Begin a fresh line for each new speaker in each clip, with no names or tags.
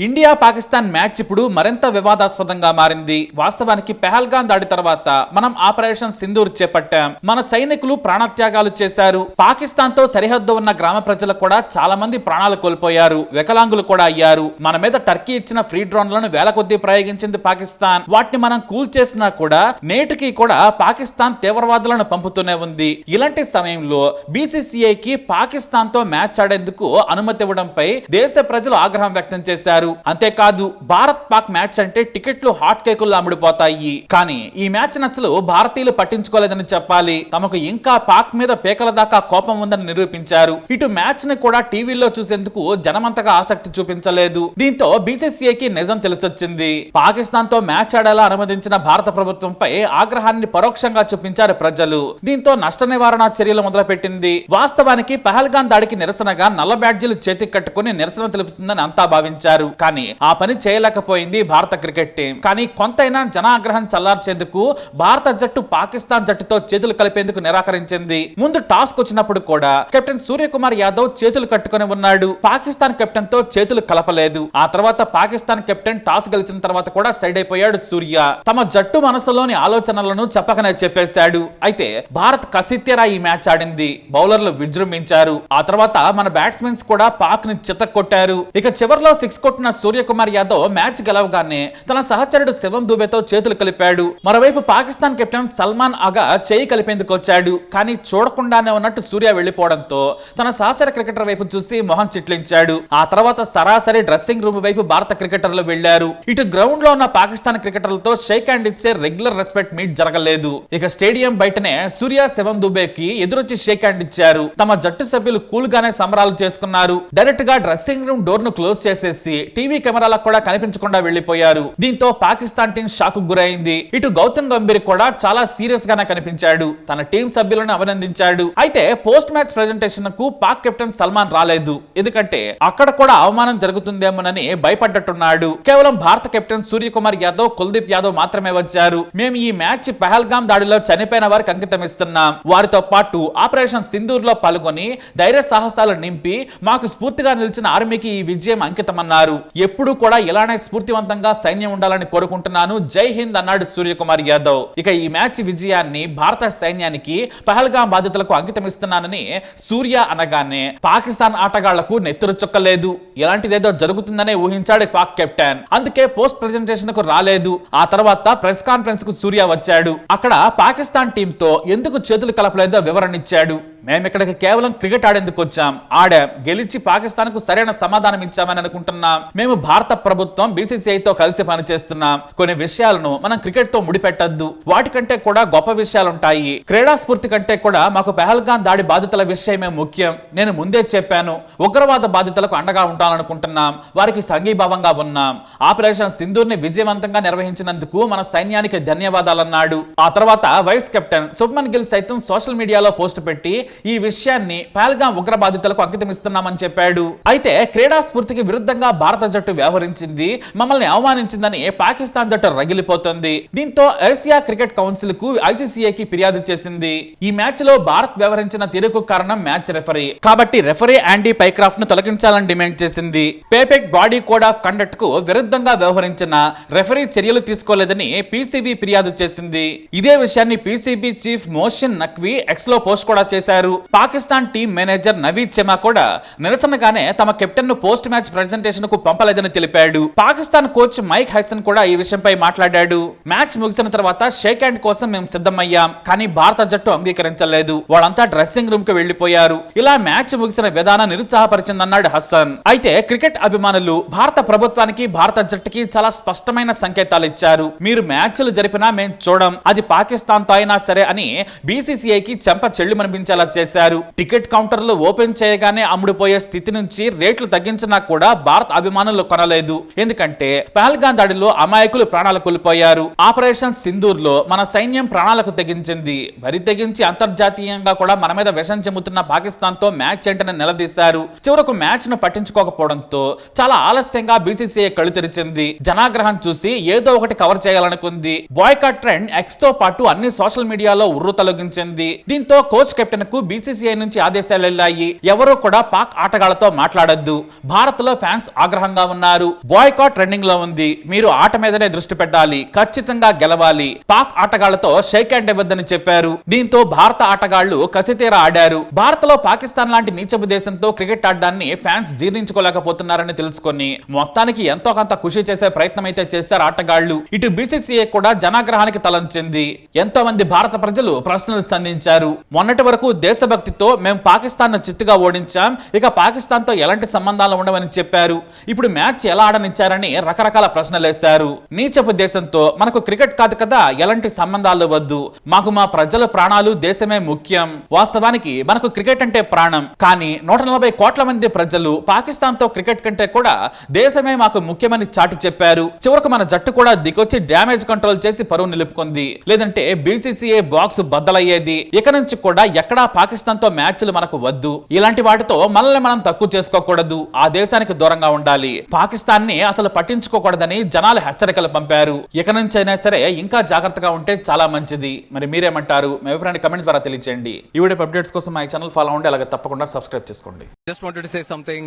India Pakistan match ఇప్పుడు మరింత వివాదాస్పదంగా మారింది. వాస్తవానికి పెహల్గాం దాడి తర్వాత మనం ఆపరేషన్ సింధూర్ చేపట్టాం. మన సైనికులు ప్రాణత్యాగాలు చేశారు. పాకిస్తాన్ తో సరిహద్దు ఉన్న గ్రామ ప్రజలు కూడా చాలా మంది ప్రాణాలు కోల్పోయారు. వికలాంగులు కూడా అయ్యారు. మన మీద టర్కీ ఇచ్చిన ఫ్రీ డ్రోన్లను వేల కొద్దీ ప్రయోగించింది పాకిస్తాన్. వాటిని మనం కూల్ చేసినా కూడా నేటికి కూడా పాకిస్తాన్ తీవ్రవాదులను పంపుతూనే ఉంది. ఇలాంటి సమయంలో బీసీసీఐకి పాకిస్తాన్ తో మ్యాచ్ ఆడేందుకు అనుమతి ఇవ్వడంపై దేశ ప్రజలు ఆగ్రహం వ్యక్తం చేశారు. అంతేకాదు భారత్ పాక్ మ్యాచ్ అంటే టికెట్లు హాట్ కేకుల్లో అమ్ముడుపోతాయి. కానీ ఈ మ్యాచ్ అసలు భారతీయులు పట్టించుకోలేదని చెప్పాలి. తమకు ఇంకా పాక్ మీద పేకల దాకా కోపం ఉందని నిరూపించారు. ఇటు మ్యాచ్ ని కూడా టీవీలో చూసేందుకు జనమంతగా ఆసక్తి చూపించలేదు. దీంతో బీసీసీఐకి నిజం తెలిసొచ్చింది. పాకిస్తాన్ తో మ్యాచ్ ఆడేలా అనుమతించిన భారత ప్రభుత్వంపై ఆగ్రహాన్ని పరోక్షంగా చూపించారు ప్రజలు. దీంతో నష్ట నివారణ చర్యలు మొదలుపెట్టింది. వాస్తవానికి పెహల్గాం దాడికి నిరసనగా నల్ల బ్యాడ్జీలు చేతికి కట్టుకుని నిరసన తెలుపుతుందని అంతా భావించారు. కానీ ఆ పని చేయలేకపోయింది భారత క్రికెట్ టీం. కానీ కొంతైనా జనాగ్రహం చల్లార్చేందుకు భారత జట్టు పాకిస్తాన్ జట్టుతో చేతులు కలిపేందుకు నిరాకరించింది. ముందు టాస్ వచ్చినప్పుడు కూడా కెప్టెన్ సూర్యకుమార్ యాదవ్ చేతులు కట్టుకుని ఉన్నాడు. పాకిస్తాన్ కెప్టెన్ తో చేతులు కలపలేదు. ఆ తర్వాత పాకిస్తాన్ కెప్టెన్ టాస్ గెలిచిన తర్వాత కూడా సైడ్ అయిపోయాడు సూర్య. తమ జట్టు మనసులోని ఆలోచనలను చెప్పకనే చెప్పేశాడు. అయితే భారత్ కసిత్తేరా ఈ మ్యాచ్ ఆడింది. బౌలర్లు విజృంభించారు. ఆ తర్వాత మన బ్యాట్స్మెన్స్ కూడా పాక్ ని చితక్కొట్టారు. ఇక చివర్లో 6 కొట్టిన సూర్యకుమార్ యాదవ్ మ్యాచ్ గెలవగానే తన సహచరుడు శివం దుబేతో చేతులు కలిపాడు. మరోవైపు పాకిస్తాన్ కెప్టెన్ సల్మాన్ ఆగా చేయి కలిపేందుకు వచ్చాడు. కానీ చూడకుండానే ఉన్నట్టు సూర్య వెళ్లిపోవడంతో తన సహచర క్రికెటర్ వైపు చూసి మొహం చిట్లించాడు. ఆ తర్వాత సరాసరి డ్రెస్సింగ్ రూమ్ వైపు భారత క్రికెటర్లు వెళ్లారు. ఇటు గ్రౌండ్ లో ఉన్న పాకిస్తాన్ క్రికెటర్లతో షేక్ హ్యాండ్ ఇచ్చే రెగ్యులర్ రెస్పెక్ట్ మీట్ జరగలేదు. ఇక స్టేడియం బయటనే సూర్య శివం దుబేకి ఎదురొచ్చి షేక్ హ్యాండ్ ఇచ్చారు. తమ జట్టు సభ్యులు కూల్ గానే సంబరాలు చేసుకున్నారు. డైరెక్ట్ గా డ్రెస్సింగ్ రూమ్ డోర్ ను క్లోజ్ చేసేసి టీవీ కెమెరాలకు కూడా కనిపించకుండా వెళ్లిపోయారు. దీంతో పాకిస్తాన్ టీం షాక్ గురైంది. ఇటు గౌతమ్ గంభీర్ కూడా చాలా సీరియస్ గానే కనిపించాడు. తన టీం సభ్యులను అభినందించాడు. అయితే పోస్ట్ మ్యాచ్ ప్రెజెంటేషన్ కు పాక్ కెప్టెన్ సల్మాన్ రాలేదు. ఎందుకంటే అక్కడ కూడా అవమానం జరుగుతుందేమోనని భయపడ్డట్టున్నాడు. కేవలం భారత కెప్టెన్ సూర్యకుమార్ యాదవ్, కుల్దీప్ యాదవ్ మాత్రమే వచ్చారు. మేము ఈ మ్యాచ్ పెహల్గాం దాడిలో చనిపోయిన వారికి అంకితం ఇస్తున్నాం. వారితో పాటు ఆపరేషన్ సింధూర్ లో పాల్గొని ధైర్య సాహసాలు నింపి మాకు స్ఫూర్తిగా నిలిచిన ఆర్మీకి ఈ విజయం అంకితమన్నారు. ఎప్పుడు కూడా ఇలానే స్ఫూర్తివంతంగా సైన్యం ఉండాలని కోరుకుంటున్నాను. జై హింద్ అన్నాడు సూర్యకుమార్ యాదవ్. ఇక ఈ మ్యాచ్ విజయాన్ని భారత సైన్యానికి పెహల్గాం బాధితులకు అంకితం ఇస్తున్నానని సూర్య అనగానే పాకిస్తాన్ ఆటగాళ్లకు నెత్తురు చుక్కలేదు. ఇలాంటిదేదో జరుగుతుందనే ఊహించాడు పాక్ కెప్టెన్. అందుకే పోస్ట్ ప్రెజెంటేషన్ కు రాలేదు. ఆ తర్వాత ప్రెస్ కాన్ఫరెన్స్ కు సూర్య వచ్చాడు. అక్కడ పాకిస్తాన్ టీం తో ఎందుకు చేతులు కలపలేదో వివరణ ఇచ్చాడు. మేము ఇక్కడికి కేవలం క్రికెట్ ఆడేందుకు వచ్చాం. ఆడాం, గెలిచి పాకిస్తాన్ కు సరైన సమాధానం ఇచ్చామని అనుకుంటున్నాం. మేము భారత ప్రభుత్వం బీసీసీఐతో కలిసి పనిచేస్తున్నాం. కొన్ని విషయాలను మనం క్రికెట్ తో ముడిపెట్టద్దు. వాటికంటే కూడా గొప్ప విషయాలుంటాయి. క్రీడా స్ఫూర్తి కంటే కూడా మాకు పెహల్గాం దాడి బాధితుల విషయమే ముఖ్యం. నేను ముందే చెప్పాను, ఉగ్రవాద బాధితులకు అండగా ఉంటాననుకుంటున్నాం. వారికి సంఘీభావంగా ఉన్నాం. ఆపరేషన్ సింధూర్ ని విజయవంతంగా నిర్వహించినందుకు మన సైన్యానికి ధన్యవాదాలన్నాడు. ఆ తర్వాత వైస్ కెప్టెన్ శుభ్మన్ గిల్ సైతం సోషల్ మీడియాలో పోస్ట్ పెట్టి ఈ విషయాన్ని పెహల్గాం ఉగ్ర బాధితులకు అంకితం ఇస్తున్నామని చెప్పాడు. అయితే క్రీడా స్ఫూర్తికి విరుద్ధంగా భారత జట్టు వ్యవహరించింది, మమ్మల్ని అవమానించిందని పాకిస్తాన్ జట్టు రగిలిపోతుంది. దీంతో ఏషియా క్రికెట్ కౌన్సిల్ కు ఐసీసీఐకి ఫిర్యాదు చేసింది. ఈ మ్యాచ్ లో భారత్ వ్యవహరించిన తీరుకు కారణం మ్యాచ్ రెఫరీ. కాబట్టి రెఫరీ యాండీ పైక్రాఫ్ట్ ను తొలగించాలని డిమాండ్ చేసింది. పేపెక్ బాడీ కోడ్ ఆఫ్ కండక్ట్ కు విరుద్ధంగా వ్యవహరించిన రెఫరీ చర్యలు తీసుకోలేదని పీసీబీ ఫిర్యాదు చేసింది. ఇదే విషయాన్ని PCB chief motion Naqvi X లో పోస్ట్ కూడా చేశారు. పాకిస్తాన్ టీం మేనేజర్ నవీద్ చెమా కూడా నిరసనగానే తమ కెప్టెన్ ను పోస్ట్ మ్యాచ్ ప్రెజెంటేషన్ కు పంపలేదని తెలిపాడు. పాకిస్తాన్ కోచ్ మైక్ హైసన్ కూడా ఈ విషయంపై మాట్లాడాడు. మ్యాచ్ ముగిసిన తర్వాత షేక్ హ్యాండ్ కోసం మేము సిద్ధమయ్యాం. కానీ భారత జట్టు అంగీకరించలేదు. వాళ్ళంతా డ్రెస్సింగ్ రూమ్ కు వెళ్లిపోయారు. ఇలా మ్యాచ్ ముగిసిన విధానం నిరుత్సాహపరిచిందన్నాడు హసన్. అయితే క్రికెట్ అభిమానులు భారత ప్రభుత్వానికి, భారత జట్టుకి చాలా స్పష్టమైన సంకేతాలు ఇచ్చారు. మీరు మ్యాచ్లు జరిపినా మేం చూడం, అది పాకిస్తాన్ తో అయినా సరే అని బీసీసీఐకి చెంప చెల్లు మనిపించేలా చేశారు. టికెట్ కౌంటర్లు ఓపెన్ చేయగానే అమ్ముడుపోయే స్థితి నుంచి రేట్లు తగ్గించినా కూడా భారత్ అభిమానులు కొనలేదు. ఎందుకంటే పెహల్గాం దాడిలో అమాయకులు ప్రాణాలు కోల్పోయారు. ఆపరేషన్ సింధూర్ లో మన సైన్యం ప్రాణాలకు తెగించింది. బరి తెగించి అంతర్జాతీయంగా కూడా మన మీద విషం చెమ్ముతున్న పాకిస్తాన్ తో మ్యాచ్ ఏంటని నిలదీశారు. చివరకు మ్యాచ్ ను పట్టించుకోకపోవడంతో చాలా ఆలస్యంగా బీసీసీఐ కళ్ళు తెరిచింది. జనాగ్రహం చూసి ఏదో ఒకటి కవర్ చేయాలనుకుంది. బాయ్కాట్ ట్రెండ్ ఎక్స్ తో పాటు అన్ని సోషల్ మీడియాలో ఉర్రు తొలగించింది. దీంతో కోచ్ కెప్టెన్ కు కు బీసీసీఐ నుంచి ఆదేశాలు వెళ్లాయి. ఎవరూ కూడా పాక్ ఆటగాళ్లతో మాట్లాడొద్దు. భారత్ లో ఫ్యాన్స్ ఆగ్రహంగా ఉన్నారు. బాయ్కాట్ ట్రెండింగ్ లో ఉంది. మీరు ఆట మీదనే దృష్టి పెట్టాలి, ఖచ్చితంగా గెలవాలి. పాక్ ఆటగాళ్లతో షేక్ హ్యాండ్ ఇవ్వద్దని చెప్పారు. దీంతో భారత ఆటగాళ్లు కసితీరా ఆడారు. భారత్ లో పాకిస్తాన్ లాంటి నీచపు దేశంతో క్రికెట్ ఆడడాన్ని ఫ్యాన్స్ జీర్ణించుకోలేకపోతున్నారని తెలుసుకొని మొత్తానికి ఎంతో కొంత ఖుషి చేసే ప్రయత్నం అయితే చేశారు ఆటగాళ్లు. ఇటు బీసీసీఐ కూడా జనాగ్రహానికి తలంచింది. ఎంతో మంది భారత ప్రజలు ప్రశ్నలు సంధించారు. మొన్నటి వరకు దేశభక్తితో మేము పాకిస్తాన్ ను చిత్తుగా ఓడించాం, ఇక పాకిస్తాన్ తో ఎలాంటి సంబంధాలు ఉండవని చెప్పారు. ఇప్పుడు మ్యాచ్ ఎలా ఆడనిచ్చారని రకరకాల ప్రశ్నలు వేశారు. నీచపు దేశంతో మనకు క్రికెట్ కాదు కదా, ఎలాంటి సంబంధాలు వద్దు, మాకు మా ప్రజల ప్రాణాలు దేశమే ముఖ్యం. వాస్తవానికి మనకు క్రికెట్ అంటే ప్రాణం. కానీ 140 కోట్ల మంది ప్రజలు పాకిస్తాన్ తో క్రికెట్ కంటే కూడా దేశమే మాకు ముఖ్యమని చాటి చెప్పారు. చివరకు మన జట్టు కూడా దిగొచ్చి డ్యామేజ్ కంట్రోల్ చేసి పరువు నిలుపుకుంది. లేదంటే బీసీసీఐ బాక్స్ బద్దలయ్యేది. ఇక నుంచి కూడా ఎక్కడా పాకిస్తాన్ తో మ్యాచ్లు మనకు వద్దు. ఇలాంటి వాటితో మనల్ని మనం తక్కువ చేసుకోకూడదు, ఆ దేశానికి దూరంగా ఉండాలి, పాకిస్తాన్ ని అసలు పట్టించుకోకూడదని జనాలు హెచ్చరికలు పంపారు. ఇక నుంచి అయినా సరే ఇంకా జాగ్రత్తగా ఉంటే చాలా మంచిది. మరి మీరేమంటారు? మీ అభిప్రాయాన్ని కమెంట్ ద్వారా తెలియజేయండి. ఈ వీడియో అప్డేట్స్ కోసం మా ఛానల్ ఫాలో అవ్వండి, అలాగే తప్పకుండా సబ్స్క్రైబ్ చేసుకోండి.
Just wanted to say something.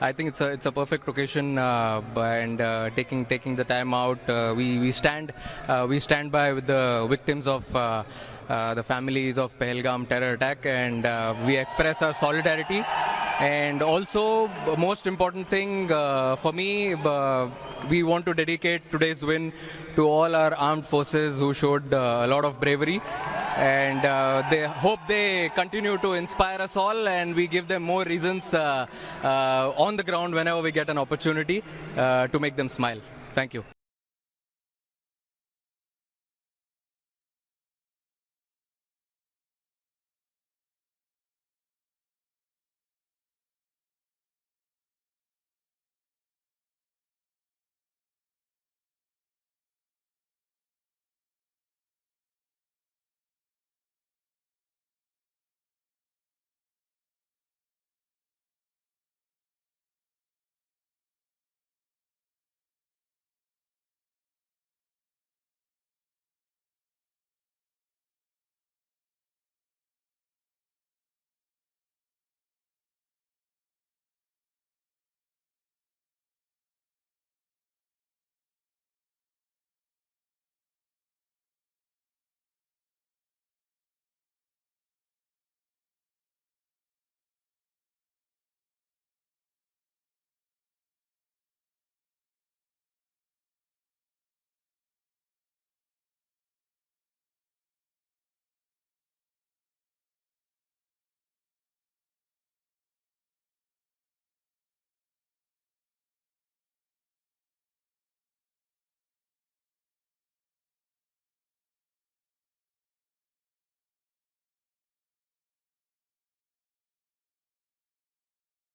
I think it's a perfect occasion, and taking the time out. We stand by with the victims of the families of Pahalgam terror attack, and we express our solidarity. And also, most important thing for me, we want to dedicate today's win to all our armed forces who showed a lot of bravery, and they hope they continue to inspire us all, and we give them more reasons on the ground whenever we get an opportunity to make them smile. Thank you.